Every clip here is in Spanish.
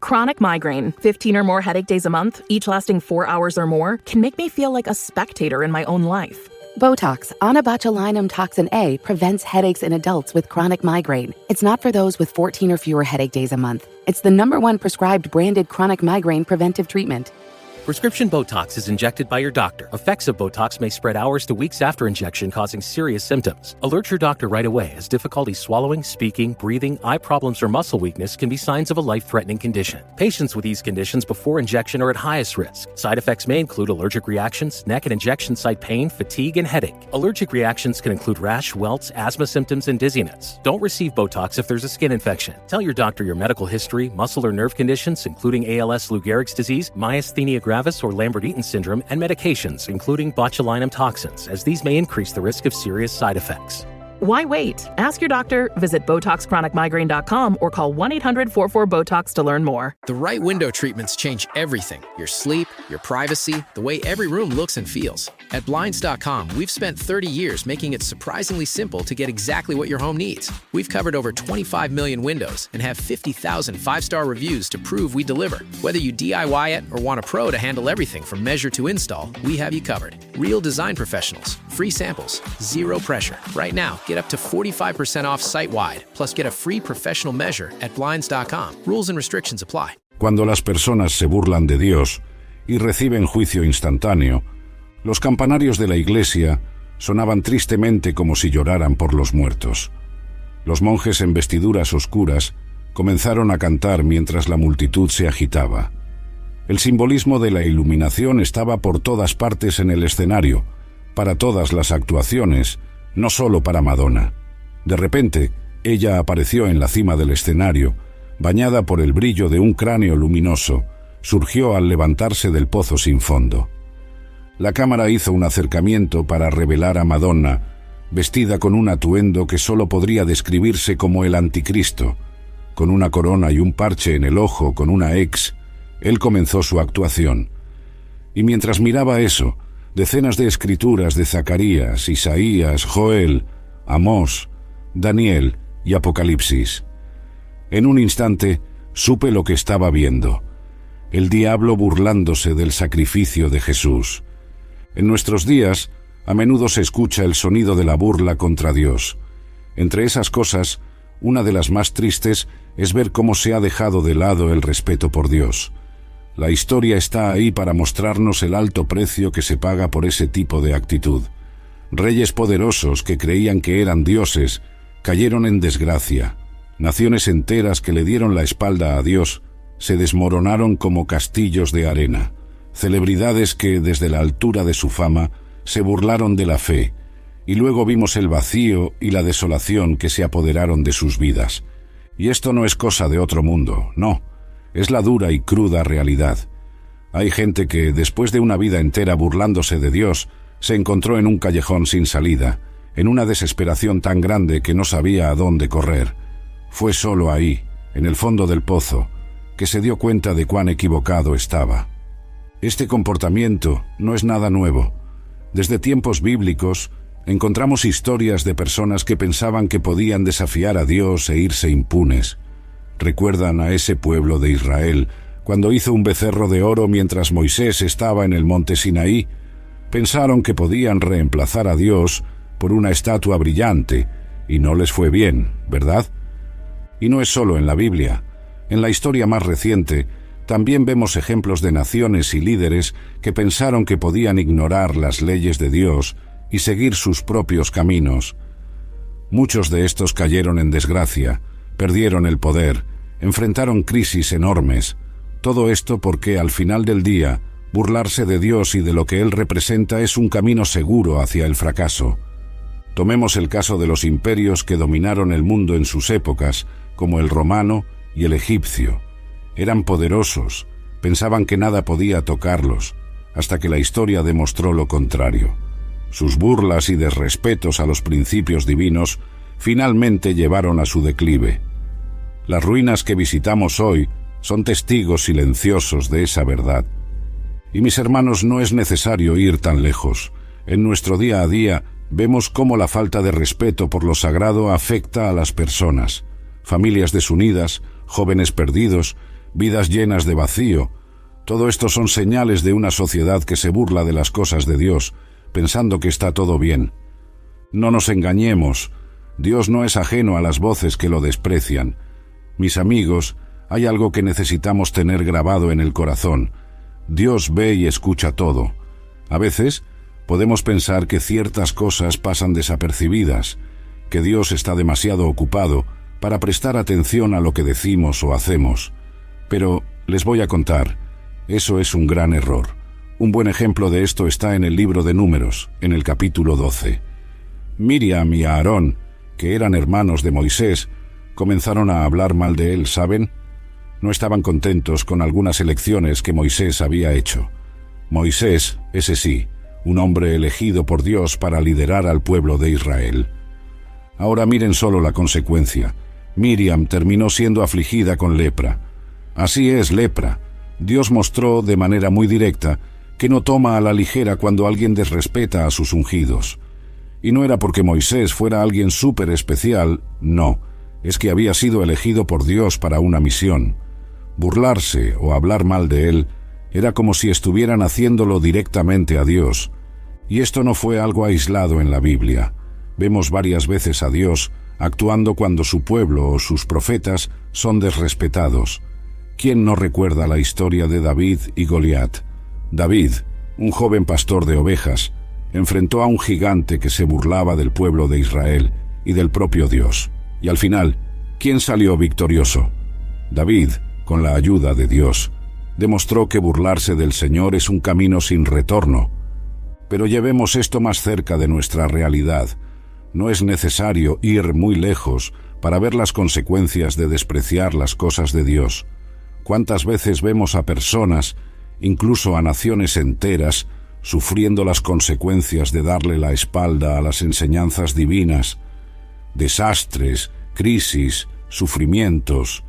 Chronic migraine, 15 or more headache days a month, each lasting 4 hours or more, can make me feel like a spectator in my own life. Botox, onabotulinum toxin A, prevents headaches in adults with chronic migraine. It's not for those with 14 or fewer headache days a month. It's the #1 prescribed branded chronic migraine preventive treatment. Prescription Botox is injected by your doctor. Effects of Botox may spread hours to weeks after injection, causing serious symptoms. Alert your doctor right away, as difficulty swallowing, speaking, breathing, eye problems, or muscle weakness can be signs of a life-threatening condition. Patients with these conditions before injection are at highest risk. Side effects may include allergic reactions, neck and injection site pain, fatigue, and headache. Allergic reactions can include rash, welts, asthma symptoms, and dizziness. Don't receive Botox if there's a skin infection. Tell your doctor your medical history, muscle or nerve conditions, including ALS, Lou Gehrig's disease, myasthenia gravis, or Lambert-Eaton syndrome, and medications, including botulinum toxins, as these may increase the risk of serious side effects. Why wait? Ask your doctor, visit BotoxChronicMigraine.com, or call 1-800-44-BOTOX to learn more. The right window treatments change everything. Your sleep, your privacy, the way every room looks and feels. At Blinds.com, we've spent 30 years making it surprisingly simple to get exactly what your home needs. We've covered over 25 million windows and have 50,000 five-star reviews to prove we deliver. Whether you DIY it or want a pro to handle everything from measure to install, we have you covered. Real design professionals, free samples, zero pressure. Right now, get up to 45% off site-wide, plus get a free professional measure at Blinds.com. Rules and restrictions apply. Cuando las personas se burlan de Dios y reciben juicio instantáneo, los campanarios de la iglesia sonaban tristemente como si lloraran por los muertos. Los monjes en vestiduras oscuras comenzaron a cantar mientras la multitud se agitaba. El simbolismo de la iluminación estaba por todas partes en el escenario, para todas las actuaciones, no solo para Madonna. De repente, ella apareció en la cima del escenario, bañada por el brillo de un cráneo luminoso, surgió al levantarse del pozo sin fondo. La cámara hizo un acercamiento para revelar a Madonna, vestida con un atuendo que solo podría describirse como el anticristo. Con una corona y un parche en el ojo con una X, él comenzó su actuación. Y mientras miraba eso, decenas de escrituras de Zacarías, Isaías, Joel, Amós, Daniel y Apocalipsis. En un instante, supe lo que estaba viendo. El diablo burlándose del sacrificio de Jesús. En nuestros días, a menudo se escucha el sonido de la burla contra Dios. Entre esas cosas, una de las más tristes es ver cómo se ha dejado de lado el respeto por Dios. La historia está ahí para mostrarnos el alto precio que se paga por ese tipo de actitud. Reyes poderosos que creían que eran dioses cayeron en desgracia. Naciones enteras que le dieron la espalda a Dios se desmoronaron como castillos de arena. Celebridades que, desde la altura de su fama, se burlaron de la fe, y luego vimos el vacío y la desolación que se apoderaron de sus vidas. Y esto no es cosa de otro mundo, no. Es la dura y cruda realidad. Hay gente que, después de una vida entera burlándose de Dios, se encontró en un callejón sin salida, en una desesperación tan grande que no sabía a dónde correr. Fue solo ahí, en el fondo del pozo, que se dio cuenta de cuán equivocado estaba. Este comportamiento no es nada nuevo. Desde tiempos bíblicos, encontramos historias de personas que pensaban que podían desafiar a Dios e irse impunes. ¿Recuerdan a ese pueblo de Israel cuando hizo un becerro de oro mientras Moisés estaba en el monte Sinaí? Pensaron que podían reemplazar a Dios por una estatua brillante, y no les fue bien, ¿verdad? Y no es solo en la Biblia. En la historia más reciente, también vemos ejemplos de naciones y líderes que pensaron que podían ignorar las leyes de Dios y seguir sus propios caminos. Muchos de estos cayeron en desgracia, perdieron el poder, enfrentaron crisis enormes. Todo esto porque, al final del día, burlarse de Dios y de lo que Él representa es un camino seguro hacia el fracaso. Tomemos el caso de los imperios que dominaron el mundo en sus épocas, como el romano y el egipcio. Eran poderosos, pensaban que nada podía tocarlos, hasta que la historia demostró lo contrario. Sus burlas y desrespetos a los principios divinos finalmente llevaron a su declive. Las ruinas que visitamos hoy son testigos silenciosos de esa verdad. Y mis hermanos, no es necesario ir tan lejos. En nuestro día a día vemos cómo la falta de respeto por lo sagrado afecta a las personas. Familias desunidas, jóvenes perdidos, vidas llenas de vacío. Todo esto son señales de una sociedad que se burla de las cosas de Dios, pensando que está todo bien. No nos engañemos, Dios no es ajeno a las voces que lo desprecian. Mis amigos, hay algo que necesitamos tener grabado en el corazón. Dios ve y escucha todo. A veces podemos pensar que ciertas cosas pasan desapercibidas, que Dios está demasiado ocupado para prestar atención a lo que decimos o hacemos. Pero les voy a contar, eso es un gran error. Un buen ejemplo de esto está en el libro de Números, en el capítulo 12. Miriam y Aarón, que eran hermanos de Moisés, comenzaron a hablar mal de él, ¿saben? No estaban contentos con algunas elecciones que Moisés había hecho. Moisés, ese sí, un hombre elegido por Dios para liderar al pueblo de Israel. Ahora miren solo la consecuencia. Miriam terminó siendo afligida con lepra. Así es, lepra. Dios mostró de manera muy directa que no toma a la ligera cuando alguien desrespeta a sus ungidos. Y no era porque Moisés fuera alguien súper especial, no, es que había sido elegido por Dios para una misión. Burlarse o hablar mal de él era como si estuvieran haciéndolo directamente a Dios. Y esto no fue algo aislado en la Biblia. Vemos varias veces a Dios actuando cuando su pueblo o sus profetas son desrespetados. ¿Quién no recuerda la historia de David y Goliat? David, un joven pastor de ovejas, enfrentó a un gigante que se burlaba del pueblo de Israel y del propio Dios. Y al final, ¿quién salió victorioso? David, con la ayuda de Dios, demostró que burlarse del Señor es un camino sin retorno. Pero llevemos esto más cerca de nuestra realidad. No es necesario ir muy lejos para ver las consecuencias de despreciar las cosas de Dios. ¿Cuántas veces vemos a personas, incluso a naciones enteras, sufriendo las consecuencias de darle la espalda a las enseñanzas divinas? Desastres, crisis, sufrimientos.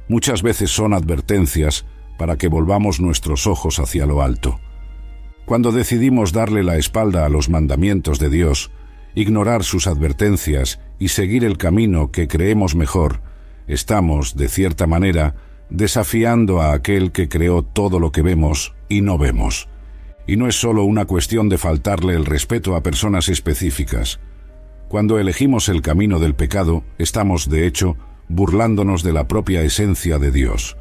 Muchas veces son advertencias para que volvamos nuestros ojos hacia lo alto. Cuando decidimos darle la espalda a los mandamientos de Dios, ignorar sus advertencias y seguir el camino que creemos mejor, estamos, de cierta manera, desafiando a aquel que creó todo lo que vemos y no vemos. Y no es solo una cuestión de faltarle el respeto a personas específicas. Cuando elegimos el camino del pecado, estamos, de hecho, burlándonos de la propia esencia de Dios.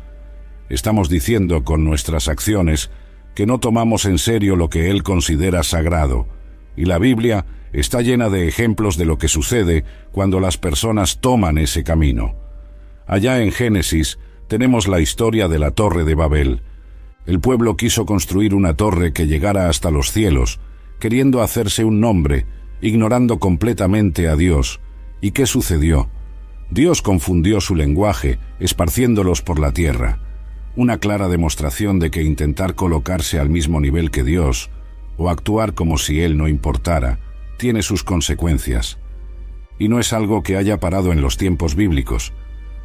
Estamos diciendo con nuestras acciones que no tomamos en serio lo que Él considera sagrado, y la Biblia está llena de ejemplos de lo que sucede cuando las personas toman ese camino. Allá en Génesis tenemos la historia de la Torre de Babel. El pueblo quiso construir una torre que llegara hasta los cielos, queriendo hacerse un nombre, ignorando completamente a Dios. ¿Y qué sucedió? Dios confundió su lenguaje, esparciéndolos por la tierra. Una clara demostración de que intentar colocarse al mismo nivel que Dios, o actuar como si Él no importara, tiene sus consecuencias. Y no es algo que haya parado en los tiempos bíblicos.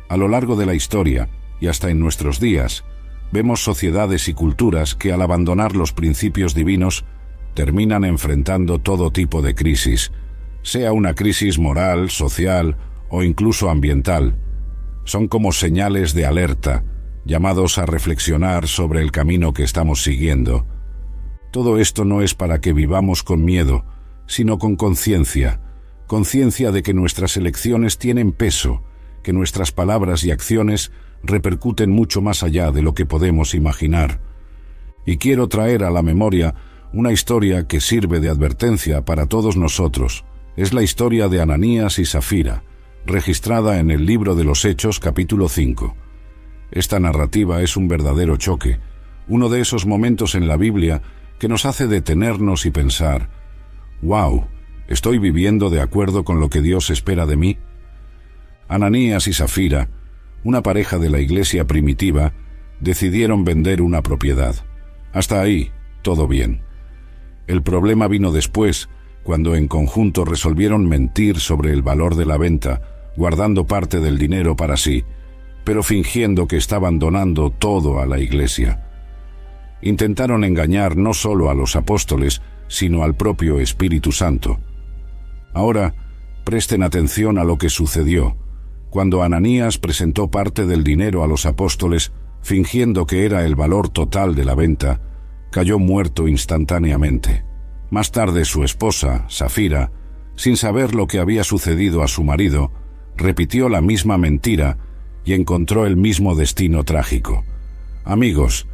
A lo largo de la historia, y hasta en nuestros días, vemos sociedades y culturas que al abandonar los principios divinos terminan enfrentando todo tipo de crisis, sea una crisis moral, social o incluso ambiental. Son como señales de alerta, llamados a reflexionar sobre el camino que estamos siguiendo. Todo esto no es para que vivamos con miedo, sino con conciencia de que nuestras elecciones tienen peso, que nuestras palabras y acciones repercuten mucho más allá de lo que podemos imaginar. Y quiero traer a la memoria una historia que sirve de advertencia para todos nosotros. Es la historia de Ananías y Safira, registrada en el libro de los Hechos, capítulo 5. Esta narrativa es un verdadero choque, uno de esos momentos en la Biblia que nos hace detenernos y pensar: «¡Wow! ¿Estoy viviendo de acuerdo con lo que Dios espera de mí?». Ananías y Safira, una pareja de la iglesia primitiva, decidieron vender una propiedad. Hasta ahí, todo bien. El problema vino después, cuando en conjunto resolvieron mentir sobre el valor de la venta, guardando parte del dinero para sí, pero fingiendo que estaban donando todo a la iglesia. Intentaron engañar no solo a los apóstoles, sino al propio Espíritu Santo. Ahora, presten atención a lo que sucedió. Cuando Ananías presentó parte del dinero a los apóstoles, fingiendo que era el valor total de la venta, cayó muerto instantáneamente. Más tarde su esposa, Safira, sin saber lo que había sucedido a su marido, repitió la misma mentira y encontró el mismo destino trágico. Amigos,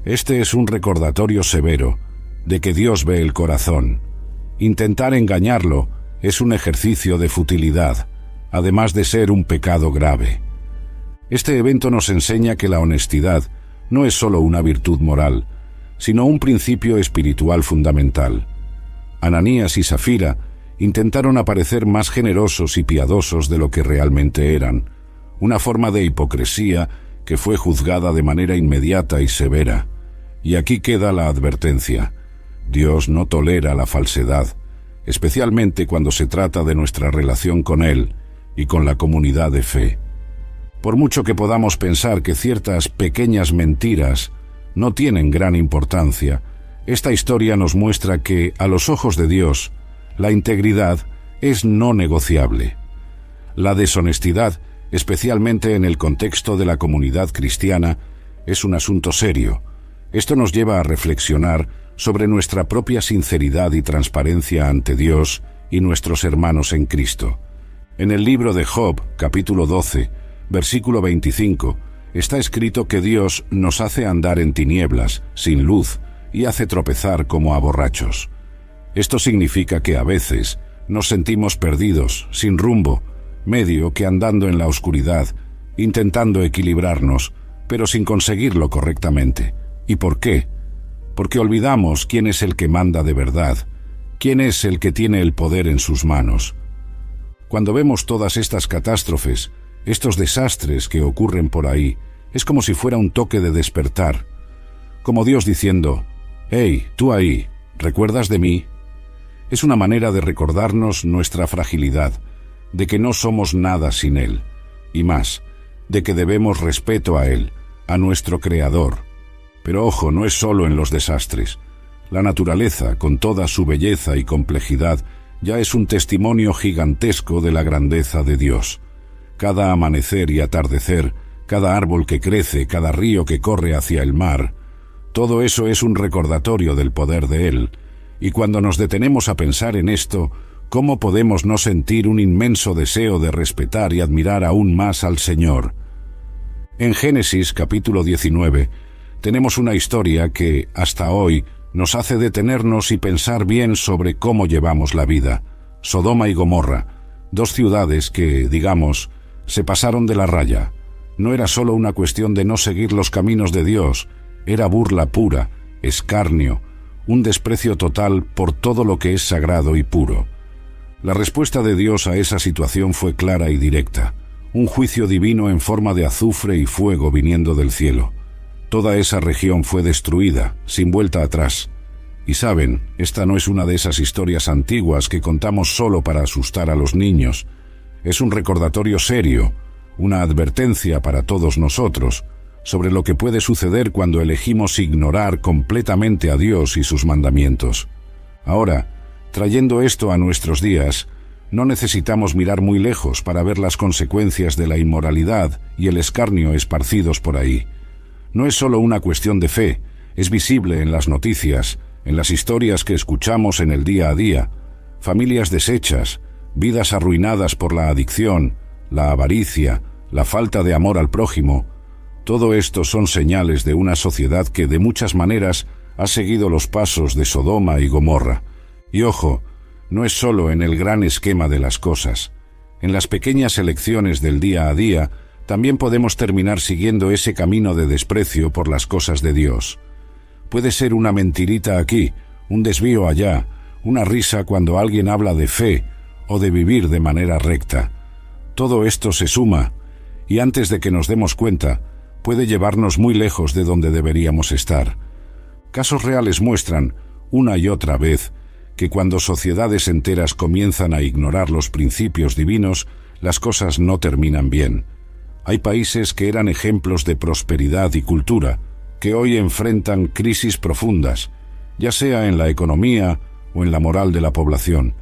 este es un recordatorio severo de que Dios ve el corazón. Intentar engañarlo es un ejercicio de futilidad, además de ser un pecado grave. Este evento nos enseña que la honestidad no es solo una virtud moral, sino un principio espiritual fundamental. Ananías y Safira intentaron aparecer más generosos y piadosos de lo que realmente eran, una forma de hipocresía que fue juzgada de manera inmediata y severa. Y aquí queda la advertencia: Dios no tolera la falsedad, especialmente cuando se trata de nuestra relación con Él y con la comunidad de fe. Por mucho que podamos pensar que ciertas pequeñas mentiras no tienen gran importancia, esta historia nos muestra que, a los ojos de Dios, la integridad es no negociable. La deshonestidad, especialmente en el contexto de la comunidad cristiana, es un asunto serio. Esto nos lleva a reflexionar sobre nuestra propia sinceridad y transparencia ante Dios y nuestros hermanos en Cristo. En el libro de Job, capítulo 12, versículo 25, está escrito que Dios nos hace andar en tinieblas, sin luz, y hace tropezar como a borrachos. Esto significa que a veces nos sentimos perdidos, sin rumbo, medio que andando en la oscuridad, intentando equilibrarnos, pero sin conseguirlo correctamente. ¿Y por qué? Porque olvidamos quién es el que manda de verdad, quién es el que tiene el poder en sus manos. Cuando vemos todas estas catástrofes, estos desastres que ocurren por ahí, es como si fuera un toque de despertar, como Dios diciendo: «Hey, tú ahí, ¿recuerdas de mí?». Es una manera de recordarnos nuestra fragilidad, de que no somos nada sin Él, y más, de que debemos respeto a Él, a nuestro Creador. Pero ojo, no es solo en los desastres. La naturaleza, con toda su belleza y complejidad, ya es un testimonio gigantesco de la grandeza de Dios. Cada amanecer y atardecer, cada árbol que crece, cada río que corre hacia el mar, todo eso es un recordatorio del poder de Él. Y cuando nos detenemos a pensar en esto, ¿cómo podemos no sentir un inmenso deseo de respetar y admirar aún más al Señor? En Génesis capítulo 19 tenemos una historia que, hasta hoy, nos hace detenernos y pensar bien sobre cómo llevamos la vida. Sodoma y Gomorra, dos ciudades que, digamos, se pasaron de la raya. No era solo una cuestión de no seguir los caminos de Dios, era burla pura, escarnio, un desprecio total por todo lo que es sagrado y puro. La respuesta de Dios a esa situación fue clara y directa, un juicio divino en forma de azufre y fuego viniendo del cielo. Toda esa región fue destruida, sin vuelta atrás. Y saben, esta no es una de esas historias antiguas que contamos solo para asustar a los niños. Es un recordatorio serio, una advertencia para todos nosotros, sobre lo que puede suceder cuando elegimos ignorar completamente a Dios y sus mandamientos. Ahora, trayendo esto a nuestros días, no necesitamos mirar muy lejos para ver las consecuencias de la inmoralidad y el escarnio esparcidos por ahí. No es solo una cuestión de fe, es visible en las noticias, en las historias que escuchamos en el día a día, familias deshechas, vidas arruinadas por la adicción, la avaricia, la falta de amor al prójimo. Todo esto son señales de una sociedad que de muchas maneras ha seguido los pasos de Sodoma y Gomorra. Y ojo, no es solo en el gran esquema de las cosas. En las pequeñas elecciones del día a día, también podemos terminar siguiendo ese camino de desprecio por las cosas de Dios. Puede ser una mentirita aquí, un desvío allá, una risa cuando alguien habla de fe o de vivir de manera recta. Todo esto se suma, y antes de que nos demos cuenta, puede llevarnos muy lejos de donde deberíamos estar. Casos reales muestran, una y otra vez, que cuando sociedades enteras comienzan a ignorar los principios divinos, las cosas no terminan bien. Hay países que eran ejemplos de prosperidad y cultura, que hoy enfrentan crisis profundas, ya sea en la economía o en la moral de la población.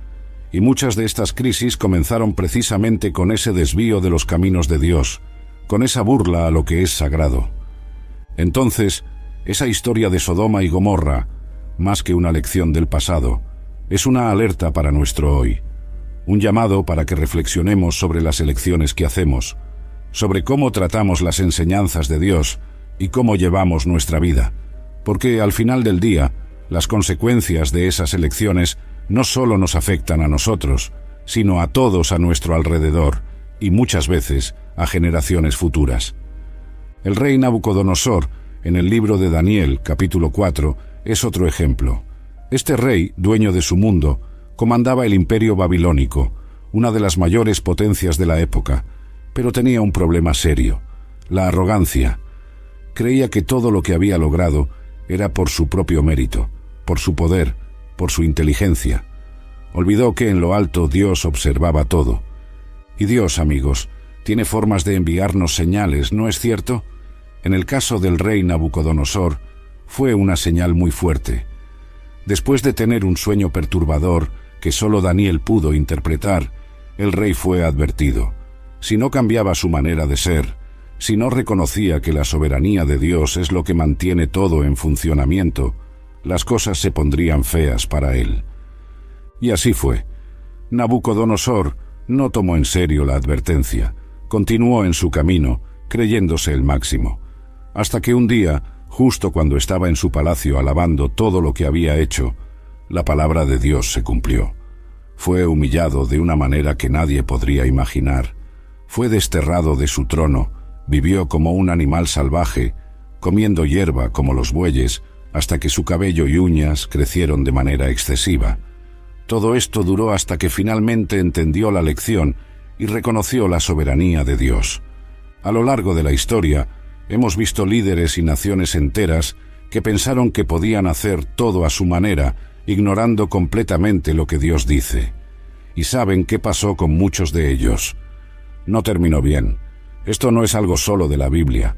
Y muchas de estas crisis comenzaron precisamente con ese desvío de los caminos de Dios, con esa burla a lo que es sagrado. Entonces, esa historia de Sodoma y Gomorra, más que una lección del pasado, es una alerta para nuestro hoy, un llamado para que reflexionemos sobre las elecciones que hacemos, sobre cómo tratamos las enseñanzas de Dios y cómo llevamos nuestra vida, porque al final del día, las consecuencias de esas elecciones no solo nos afectan a nosotros, sino a todos a nuestro alrededor y muchas veces a generaciones futuras. El rey Nabucodonosor, en el libro de Daniel, capítulo 4, es otro ejemplo. Este rey, dueño de su mundo, comandaba el imperio babilónico, una de las mayores potencias de la época, pero tenía un problema serio: la arrogancia. Creía que todo lo que había logrado era por su propio mérito, por su poder, por su inteligencia. Olvidó que en lo alto Dios observaba todo. Y Dios, amigos, tiene formas de enviarnos señales, ¿no es cierto? En el caso del rey Nabucodonosor, fue una señal muy fuerte. Después de tener un sueño perturbador que solo Daniel pudo interpretar, el rey fue advertido. Si no cambiaba su manera de ser, si no reconocía que la soberanía de Dios es lo que mantiene todo en funcionamiento, las cosas se pondrían feas para él. Y así fue. Nabucodonosor no tomó en serio la advertencia, continuó en su camino, creyéndose el máximo, hasta que un día, justo cuando estaba en su palacio alabando todo lo que había hecho, la palabra de Dios se cumplió. Fue humillado de una manera que nadie podría imaginar. Fue desterrado de su trono, vivió como un animal salvaje, comiendo hierba como los bueyes, hasta que su cabello y uñas crecieron de manera excesiva. Todo esto duró hasta que finalmente entendió la lección y reconoció la soberanía de Dios. A lo largo de la historia, hemos visto líderes y naciones enteras que pensaron que podían hacer todo a su manera, ignorando completamente lo que Dios dice. Y saben qué pasó con muchos de ellos. No terminó bien. Esto no es algo solo de la Biblia.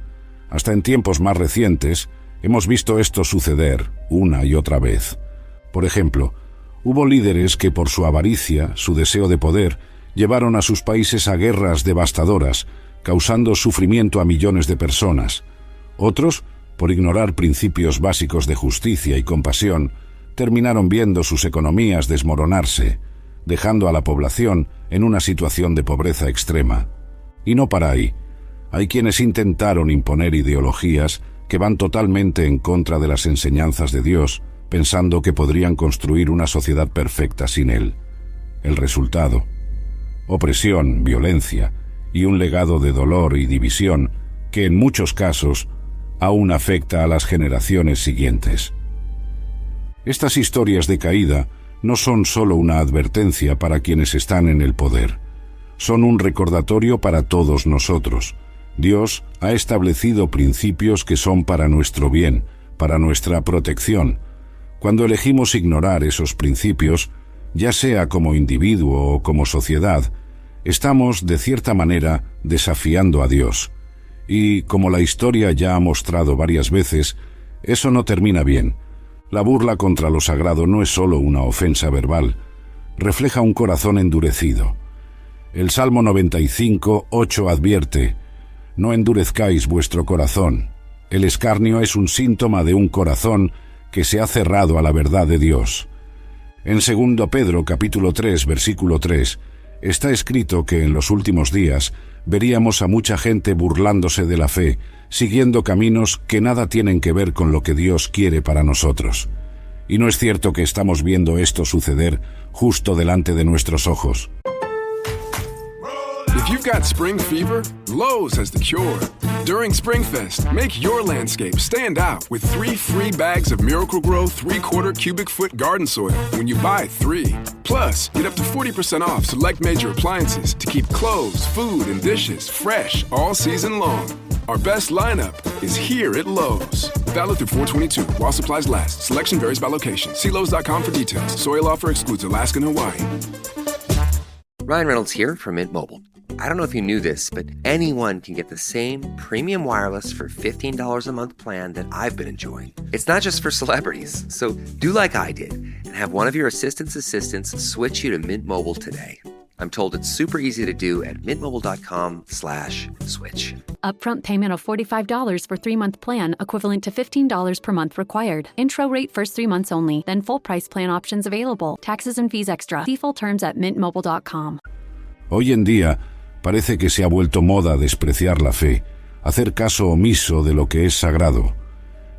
Hasta en tiempos más recientes, hemos visto esto suceder una y otra vez. Por ejemplo, hubo líderes que por su avaricia, su deseo de poder, llevaron a sus países a guerras devastadoras, causando sufrimiento a millones de personas. Otros, por ignorar principios básicos de justicia y compasión, terminaron viendo sus economías desmoronarse, dejando a la población en una situación de pobreza extrema. Y no para ahí. Hay quienes intentaron imponer ideologías que van totalmente en contra de las enseñanzas de Dios, pensando que podrían construir una sociedad perfecta sin Él. El resultado: opresión, violencia y un legado de dolor y división que en muchos casos aún afecta a las generaciones siguientes. Estas historias de caída no son solo una advertencia para quienes están en el poder, son un recordatorio para todos nosotros. Dios ha establecido principios que son para nuestro bien, para nuestra protección. Cuando elegimos ignorar esos principios, ya sea como individuo o como sociedad, estamos, de cierta manera, desafiando a Dios. Y, como la historia ya ha mostrado varias veces, eso no termina bien. La burla contra lo sagrado no es solo una ofensa verbal, refleja un corazón endurecido. El Salmo 95:8 advierte: «No endurezcáis vuestro corazón». El escarnio es un síntoma de un corazón que se ha cerrado a la verdad de Dios. En 2 Pedro capítulo 3, versículo 3, está escrito que en los últimos días veríamos a mucha gente burlándose de la fe, siguiendo caminos que nada tienen que ver con lo que Dios quiere para nosotros. ¿Y no es cierto que estamos viendo esto suceder justo delante de nuestros ojos? If you've got spring fever, Lowe's has the cure. During SpringFest, make your landscape stand out with 3 free bags of Miracle-Gro 3/4 cubic foot garden soil when you buy 3. Plus, get up to 40% off select major appliances to keep clothes, food, and dishes fresh all season long. Our best lineup is here at Lowe's. Valid through 4/22 while supplies last. Selection varies by location. See Lowe's.com for details. Soil offer excludes Alaska and Hawaii. Ryan Reynolds here from Mint Mobile. I don't know if you knew this, but anyone can get the same premium wireless for $15 a month plan that I've been enjoying. It's not just for celebrities. So do like I did and have one of your assistant's assistants switch you to Mint Mobile today. I'm told it's super easy to do at mintmobile.com/switch. Upfront payment of $45 for 3-month plan, equivalent to $15 per month required. Intro rate first 3 months only, then full price plan options available. Taxes and fees extra. See full terms at mintmobile.com. Hoy en día, parece que se ha vuelto moda despreciar la fe, hacer caso omiso de lo que es sagrado.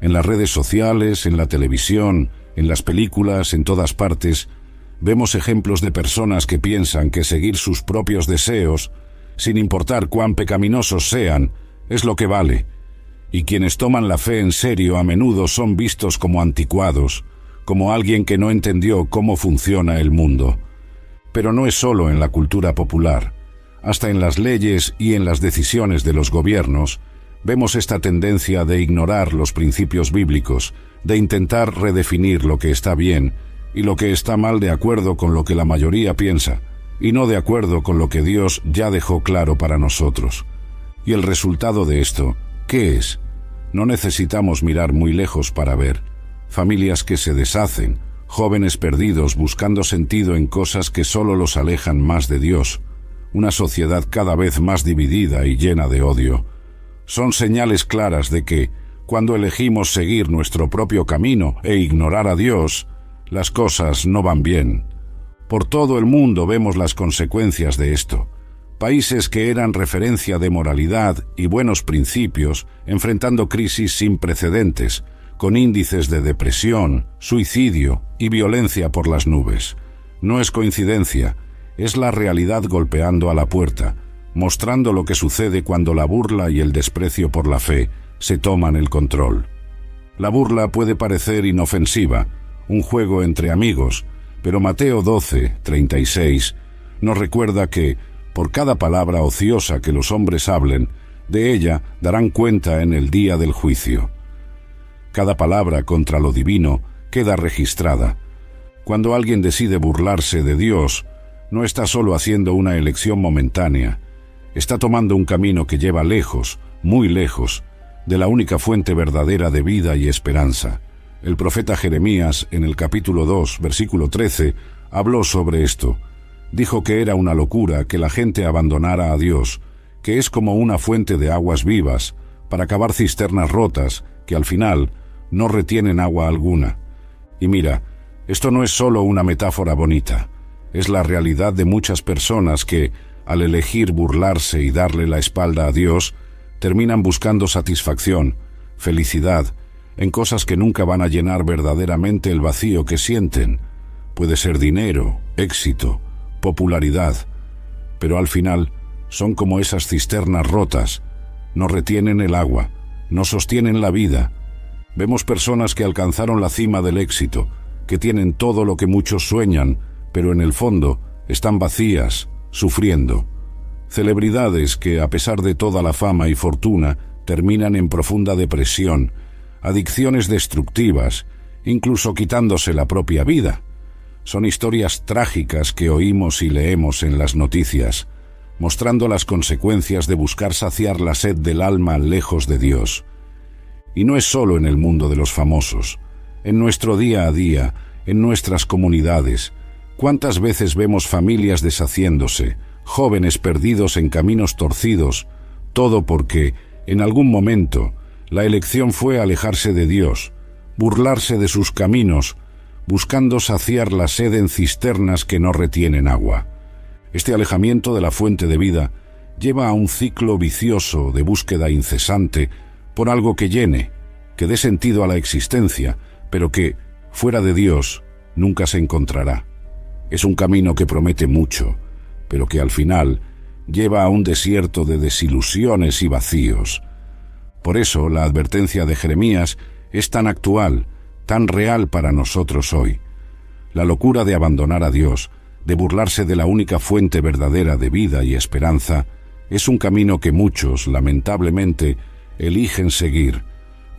En las redes sociales, en la televisión, en las películas, en todas partes, vemos ejemplos de personas que piensan que seguir sus propios deseos, sin importar cuán pecaminosos sean, es lo que vale. Y quienes toman la fe en serio a menudo son vistos como anticuados, como alguien que no entendió cómo funciona el mundo. Pero no es solo en la cultura popular. Hasta en las leyes y en las decisiones de los gobiernos, vemos esta tendencia de ignorar los principios bíblicos, de intentar redefinir lo que está bien y lo que está mal de acuerdo con lo que la mayoría piensa, y no de acuerdo con lo que Dios ya dejó claro para nosotros. Y el resultado de esto, ¿qué es? No necesitamos mirar muy lejos para ver. Familias que se deshacen, jóvenes perdidos buscando sentido en cosas que solo los alejan más de Dios, una sociedad cada vez más dividida y llena de odio. Son señales claras de que, cuando elegimos seguir nuestro propio camino e ignorar a Dios, las cosas no van bien. Por todo el mundo vemos las consecuencias de esto. Países que eran referencia de moralidad y buenos principios enfrentando crisis sin precedentes, con índices de depresión, suicidio y violencia por las nubes. No es coincidencia, es la realidad golpeando a la puerta, mostrando lo que sucede cuando la burla y el desprecio por la fe se toman el control. La burla puede parecer inofensiva, un juego entre amigos, pero Mateo 12:36 nos recuerda que, por cada palabra ociosa que los hombres hablen, de ella darán cuenta en el día del juicio. Cada palabra contra lo divino queda registrada. Cuando alguien decide burlarse de Dios, no está solo haciendo una elección momentánea, está tomando un camino que lleva lejos, muy lejos, de la única fuente verdadera de vida y esperanza. El profeta Jeremías, en el capítulo 2, versículo 13, habló sobre esto. Dijo que era una locura que la gente abandonara a Dios, que es como una fuente de aguas vivas, para cavar cisternas rotas, que al final no retienen agua alguna. Y mira, esto no es solo una metáfora bonita, es la realidad de muchas personas que, al elegir burlarse y darle la espalda a Dios, terminan buscando satisfacción, felicidad, en cosas que nunca van a llenar verdaderamente el vacío que sienten. Puede ser dinero, éxito, popularidad, pero al final son como esas cisternas rotas, no retienen el agua, no sostienen la vida. Vemos personas que alcanzaron la cima del éxito, que tienen todo lo que muchos sueñan, pero en el fondo están vacías, sufriendo. Celebridades que, a pesar de toda la fama y fortuna, terminan en profunda depresión, adicciones destructivas, incluso quitándose la propia vida. Son historias trágicas que oímos y leemos en las noticias, mostrando las consecuencias de buscar saciar la sed del alma lejos de Dios. Y no es solo en el mundo de los famosos, en nuestro día a día, en nuestras comunidades. ¿Cuántas veces vemos familias deshaciéndose, jóvenes perdidos en caminos torcidos, todo porque, en algún momento, la elección fue alejarse de Dios, burlarse de sus caminos, buscando saciar la sed en cisternas que no retienen agua? Este alejamiento de la fuente de vida lleva a un ciclo vicioso de búsqueda incesante por algo que llene, que dé sentido a la existencia, pero que, fuera de Dios, nunca se encontrará. Es un camino que promete mucho, pero que al final lleva a un desierto de desilusiones y vacíos. Por eso la advertencia de Jeremías es tan actual, tan real para nosotros hoy. La locura de abandonar a Dios, de burlarse de la única fuente verdadera de vida y esperanza, es un camino que muchos, lamentablemente, eligen seguir,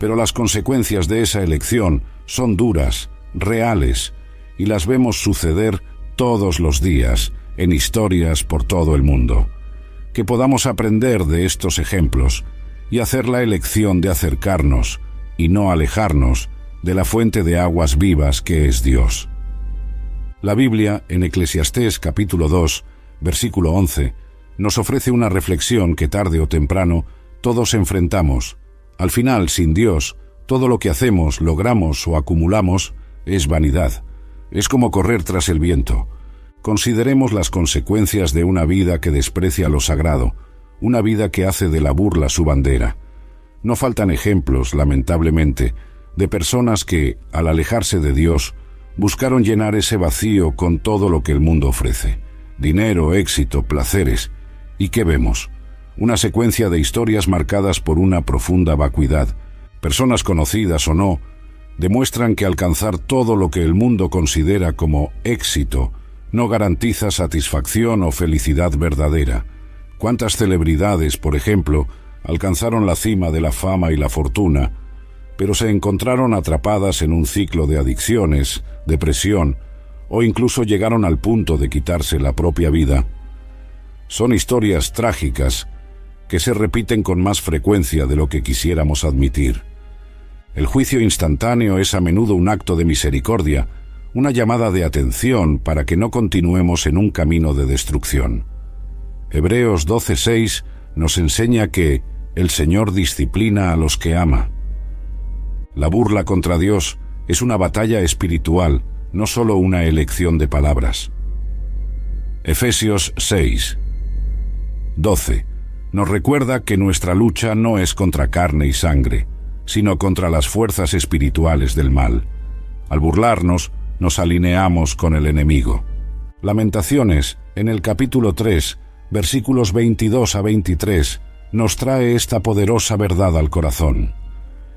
pero las consecuencias de esa elección son duras, reales, y las vemos suceder todos los días en historias por todo el mundo. Que podamos aprender de estos ejemplos y hacer la elección de acercarnos y no alejarnos de la fuente de aguas vivas que es Dios. La Biblia, en Eclesiastés capítulo 2, versículo 11, nos ofrece una reflexión que tarde o temprano todos enfrentamos. Al final, sin Dios, todo lo que hacemos, logramos o acumulamos es vanidad. Es como correr tras el viento. Consideremos las consecuencias de una vida que desprecia lo sagrado, una vida que hace de la burla su bandera. No faltan ejemplos, lamentablemente, de personas que, al alejarse de Dios, buscaron llenar ese vacío con todo lo que el mundo ofrece. Dinero, éxito, placeres. ¿Y qué vemos? Una secuencia de historias marcadas por una profunda vacuidad. Personas conocidas o no, demuestran que alcanzar todo lo que el mundo considera como éxito no garantiza satisfacción o felicidad verdadera. ¿Cuántas celebridades, por ejemplo, alcanzaron la cima de la fama y la fortuna, pero se encontraron atrapadas en un ciclo de adicciones, depresión, o incluso llegaron al punto de quitarse la propia vida? Son historias trágicas que se repiten con más frecuencia de lo que quisiéramos admitir. El juicio instantáneo es a menudo un acto de misericordia, una llamada de atención para que no continuemos en un camino de destrucción. Hebreos 12:6 nos enseña que el Señor disciplina a los que ama. La burla contra Dios es una batalla espiritual, no solo una elección de palabras. Efesios 6:12 nos recuerda que nuestra lucha no es contra carne y sangre, sino contra las fuerzas espirituales del mal. Al burlarnos, nos alineamos con el enemigo. Lamentaciones, en el capítulo 3, versículos 22 a 23, nos trae esta poderosa verdad al corazón.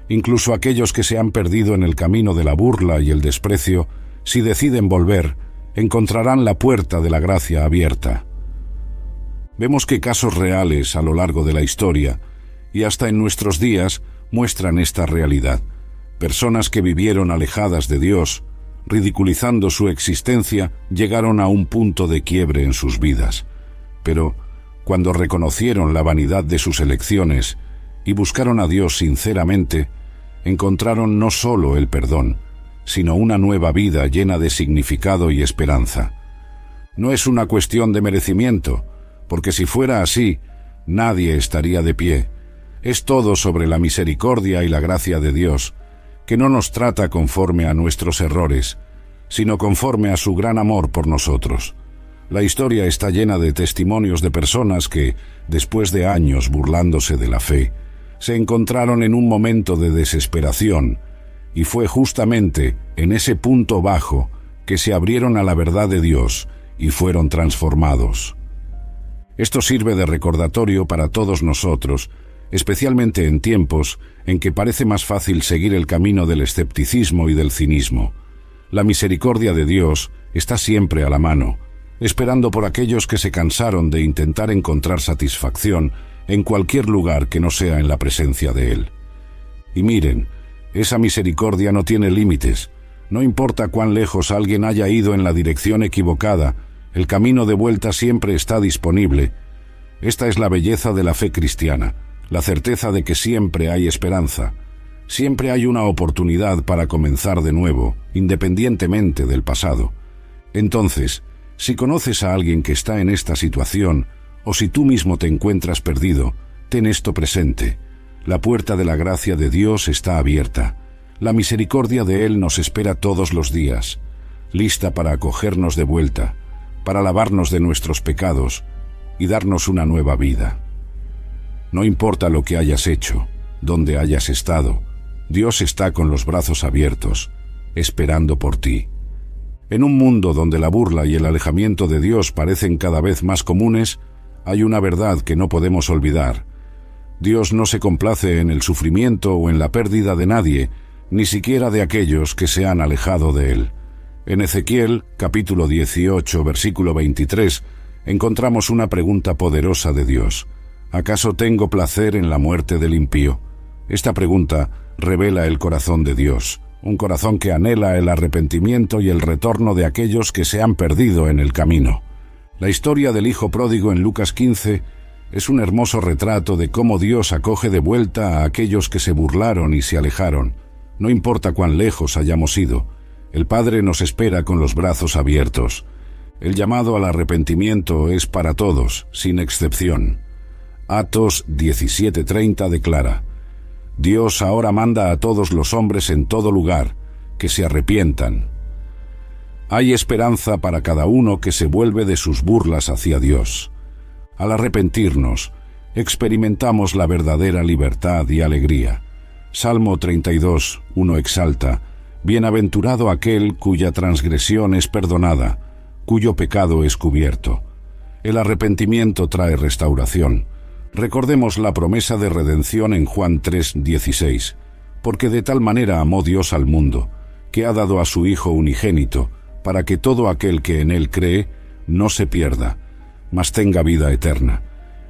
Incluso aquellos que se han perdido en el camino de la burla y el desprecio, si deciden volver, encontrarán la puerta de la gracia abierta. Vemos que casos reales a lo largo de la historia, y hasta en nuestros días, muestran esta realidad. Personas que vivieron alejadas de Dios, ridiculizando su existencia, llegaron a un punto de quiebre en sus vidas. Pero, cuando reconocieron la vanidad de sus elecciones y buscaron a Dios sinceramente, encontraron no solo el perdón, sino una nueva vida llena de significado y esperanza. No es una cuestión de merecimiento, porque si fuera así, nadie estaría de pie. Es todo sobre la misericordia y la gracia de Dios, que no nos trata conforme a nuestros errores, sino conforme a su gran amor por nosotros. La historia está llena de testimonios de personas que, después de años burlándose de la fe, se encontraron en un momento de desesperación, y fue justamente en ese punto bajo que se abrieron a la verdad de Dios y fueron transformados. Esto sirve de recordatorio para todos nosotros, especialmente en tiempos en que parece más fácil seguir el camino del escepticismo y del cinismo. La misericordia de Dios está siempre a la mano, esperando por aquellos que se cansaron de intentar encontrar satisfacción en cualquier lugar que no sea en la presencia de Él. Y miren, esa misericordia no tiene límites. No importa cuán lejos alguien haya ido en la dirección equivocada, el camino de vuelta siempre está disponible. Esta es la belleza de la fe cristiana, la certeza de que siempre hay esperanza. Siempre hay una oportunidad para comenzar de nuevo, independientemente del pasado. Entonces, si conoces a alguien que está en esta situación, o si tú mismo te encuentras perdido, ten esto presente. La puerta de la gracia de Dios está abierta. La misericordia de Él nos espera todos los días, lista para acogernos de vuelta, para lavarnos de nuestros pecados y darnos una nueva vida. No importa lo que hayas hecho, dónde hayas estado, Dios está con los brazos abiertos, esperando por ti. En un mundo donde la burla y el alejamiento de Dios parecen cada vez más comunes, hay una verdad que no podemos olvidar. Dios no se complace en el sufrimiento o en la pérdida de nadie, ni siquiera de aquellos que se han alejado de Él. En Ezequiel, capítulo 18, versículo 23, encontramos una pregunta poderosa de Dios. ¿Acaso tengo placer en la muerte del impío? Esta pregunta revela el corazón de Dios, un corazón que anhela el arrepentimiento y el retorno de aquellos que se han perdido en el camino. La historia del hijo pródigo en Lucas 15 es un hermoso retrato de cómo Dios acoge de vuelta a aquellos que se burlaron y se alejaron. No importa cuán lejos hayamos ido, el Padre nos espera con los brazos abiertos. El llamado al arrepentimiento es para todos, sin excepción. Atos 17:30 declara: Dios ahora manda a todos los hombres en todo lugar que se arrepientan. Hay esperanza para cada uno que se vuelve de sus burlas hacia Dios. Al arrepentirnos, experimentamos la verdadera libertad y alegría. Salmo 32:1 exalta: Bienaventurado aquel cuya transgresión es perdonada, cuyo pecado es cubierto. El arrepentimiento trae restauración. Recordemos la promesa de redención en Juan 3:16, porque de tal manera amó Dios al mundo, que ha dado a su Hijo unigénito, para que todo aquel que en él cree no se pierda, mas tenga vida eterna.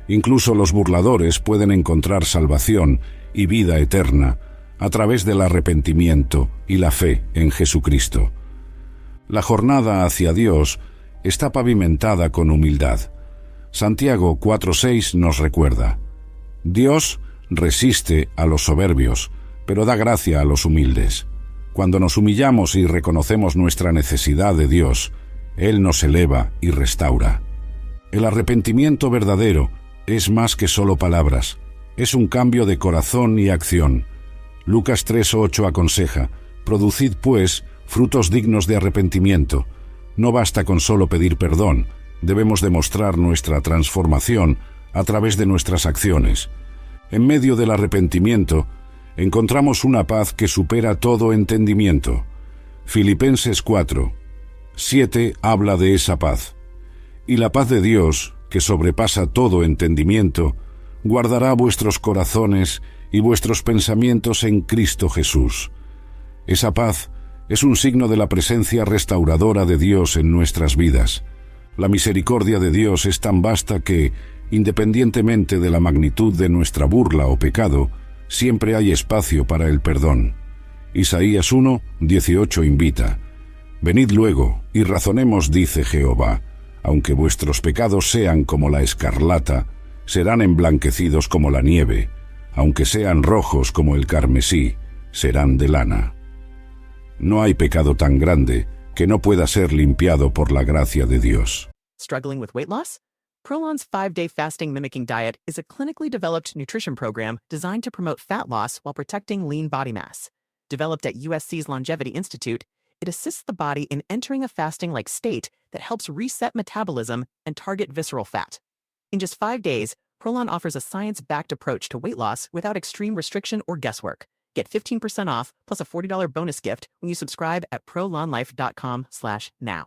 Incluso los burladores pueden encontrar salvación y vida eterna a través del arrepentimiento y la fe en Jesucristo. La jornada hacia Dios está pavimentada con humildad. Santiago 4:6 nos recuerda: Dios resiste a los soberbios, pero da gracia a los humildes. Cuando nos humillamos y reconocemos nuestra necesidad de Dios, Él nos eleva y restaura. El arrepentimiento verdadero es más que solo palabras, es un cambio de corazón y acción. Lucas 3:8 aconseja: Producid, pues, frutos dignos de arrepentimiento. No basta con solo pedir perdón, debemos demostrar nuestra transformación a través de nuestras acciones. En medio del arrepentimiento, encontramos una paz que supera todo entendimiento. Filipenses 4:7 habla de esa paz. Y la paz de Dios, que sobrepasa todo entendimiento, guardará vuestros corazones y vuestros pensamientos en Cristo Jesús. Esa paz es un signo de la presencia restauradora de Dios en nuestras vidas. La misericordia de Dios es tan vasta que, independientemente de la magnitud de nuestra burla o pecado, siempre hay espacio para el perdón. Isaías 1:18 invita: Venid luego y razonemos, dice Jehová, aunque vuestros pecados sean como la escarlata, serán emblanquecidos como la nieve, aunque sean rojos como el carmesí, serán de lana. No hay pecado tan grande que no pueda ser limpiado por la gracia de Dios. Struggling with weight loss? Prolon's 5-day fasting mimicking diet is a clinically developed nutrition program designed to promote fat loss while protecting lean body mass. Developed at USC's Longevity Institute, it assists the body in entering a fasting-like state that helps reset metabolism and target visceral fat. In just 5 days, Prolon offers a science-backed approach to weight loss without extreme restriction or guesswork. Get 15% off plus a $40 bonus gift when you subscribe at prolonlife.com/now.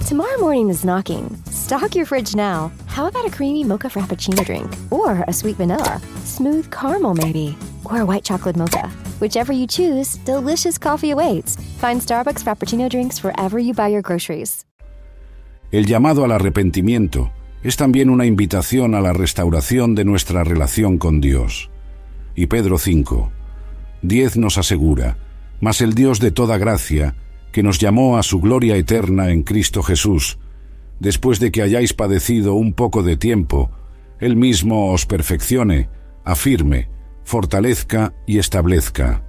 Tomorrow morning is knocking. Stock your fridge now. How about a creamy mocha frappuccino drink? Or a sweet vanilla? Smooth caramel maybe? Or a white chocolate mocha? Whichever you choose, delicious coffee awaits. Find Starbucks Frappuccino drinks wherever you buy your groceries. El llamado al arrepentimiento es también una invitación a la restauración de nuestra relación con Dios. Y Pedro 5:10 nos asegura: Mas el Dios de toda gracia, que nos llamó a su gloria eterna en Cristo Jesús, después de que hayáis padecido un poco de tiempo, Él mismo os perfeccione, afirme, fortalezca y establezca.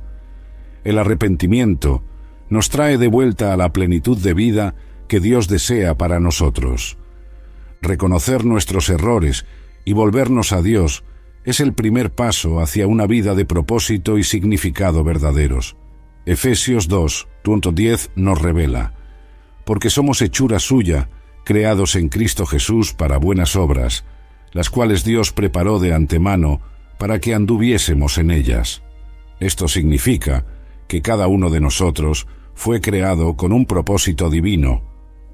El arrepentimiento nos trae de vuelta a la plenitud de vida que Dios desea para nosotros. Reconocer nuestros errores y volvernos a Dios es el primer paso hacia una vida de propósito y significado verdaderos. Efesios 2:10 nos revela: Porque somos hechura suya, creados en Cristo Jesús para buenas obras, las cuales Dios preparó de antemano para que anduviésemos en ellas. Esto significa que cada uno de nosotros fue creado con un propósito divino,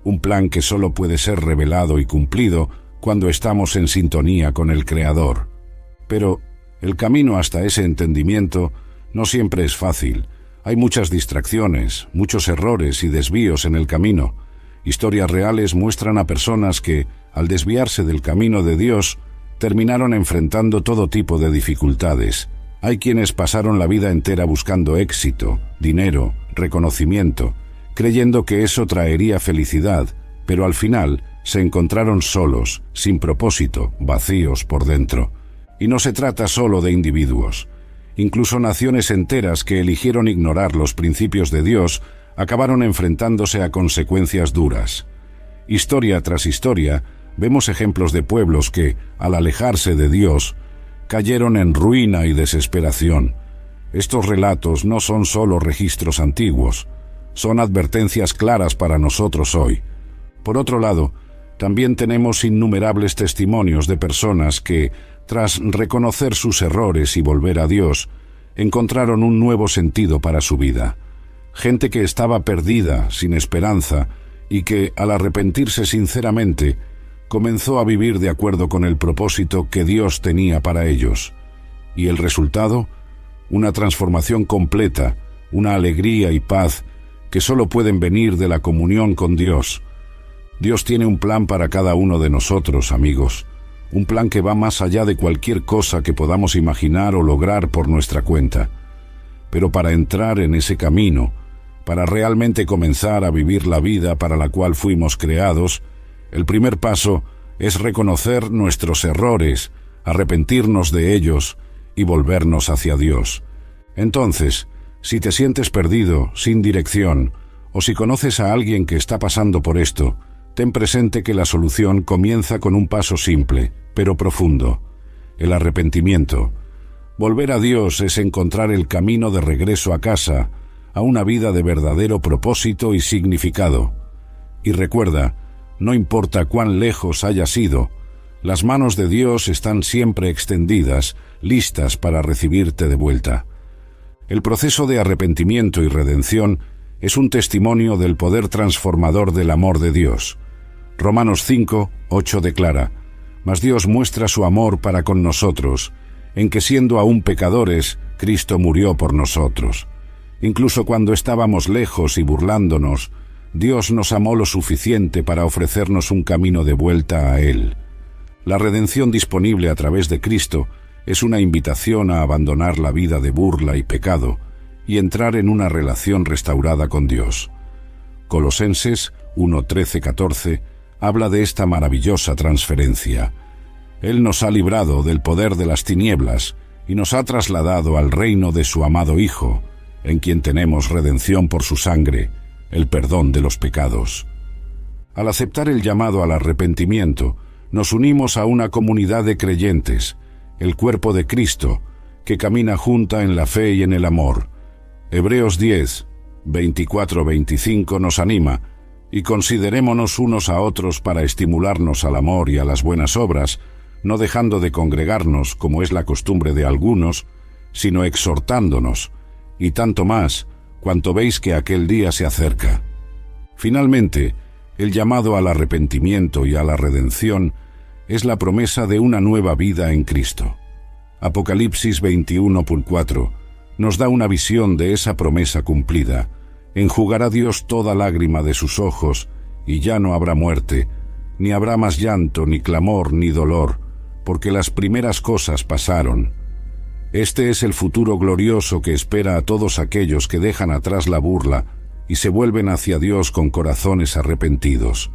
un plan que solo puede ser revelado y cumplido cuando estamos en sintonía con el Creador. Pero el camino hasta ese entendimiento no siempre es fácil. Hay muchas distracciones, muchos errores y desvíos en el camino. Historias reales muestran a personas que, al desviarse del camino de Dios, terminaron enfrentando todo tipo de dificultades. Hay quienes pasaron la vida entera buscando éxito, dinero, reconocimiento, creyendo que eso traería felicidad, pero al final se encontraron solos, sin propósito, vacíos por dentro. Y no se trata solo de individuos. Incluso naciones enteras que eligieron ignorar los principios de Dios acabaron enfrentándose a consecuencias duras. Historia tras historia, vemos ejemplos de pueblos que, al alejarse de Dios, cayeron en ruina y desesperación. Estos relatos no son solo registros antiguos, son advertencias claras para nosotros hoy. Por otro lado, también tenemos innumerables testimonios de personas que, tras reconocer sus errores y volver a Dios, encontraron un nuevo sentido para su vida. Gente que estaba perdida, sin esperanza, y que, al arrepentirse sinceramente, comenzó a vivir de acuerdo con el propósito que Dios tenía para ellos. Y el resultado, una transformación completa, una alegría y paz que solo pueden venir de la comunión con Dios. Dios tiene un plan para cada uno de nosotros, amigos, un plan que va más allá de cualquier cosa que podamos imaginar o lograr por nuestra cuenta. Pero para entrar en ese camino, para realmente comenzar a vivir la vida para la cual fuimos creados, el primer paso es reconocer nuestros errores, arrepentirnos de ellos y volvernos hacia Dios. Entonces, si te sientes perdido, sin dirección, o si conoces a alguien que está pasando por esto, ten presente que la solución comienza con un paso simple, pero profundo: el arrepentimiento. Volver a Dios es encontrar el camino de regreso a casa, a una vida de verdadero propósito y significado. Y recuerda, no importa cuán lejos hayas ido, las manos de Dios están siempre extendidas, listas para recibirte de vuelta. El proceso de arrepentimiento y redención es un testimonio del poder transformador del amor de Dios. Romanos 5:8 declara: «Mas Dios muestra su amor para con nosotros, en que siendo aún pecadores, Cristo murió por nosotros». Incluso cuando estábamos lejos y burlándonos, Dios nos amó lo suficiente para ofrecernos un camino de vuelta a Él. La redención disponible a través de Cristo es una invitación a abandonar la vida de burla y pecado y entrar en una relación restaurada con Dios. Colosenses 1:13-14 habla de esta maravillosa transferencia. Él nos ha librado del poder de las tinieblas y nos ha trasladado al reino de su amado Hijo, en quien tenemos redención por su sangre, el perdón de los pecados. Al aceptar el llamado al arrepentimiento, nos unimos a una comunidad de creyentes, el cuerpo de Cristo, que camina junta en la fe y en el amor. Hebreos 10:24-25 nos anima: «Y considerémonos unos a otros para estimularnos al amor y a las buenas obras, no dejando de congregarnos, como es la costumbre de algunos, sino exhortándonos, y tanto más, cuanto veis que aquel día se acerca». Finalmente, el llamado al arrepentimiento y a la redención es la promesa de una nueva vida en Cristo. Apocalipsis 21:4 nos da una visión de esa promesa cumplida. Enjugará Dios toda lágrima de sus ojos, y ya no habrá muerte, ni habrá más llanto, ni clamor, ni dolor, porque las primeras cosas pasaron. Este es el futuro glorioso que espera a todos aquellos que dejan atrás la burla y se vuelven hacia Dios con corazones arrepentidos.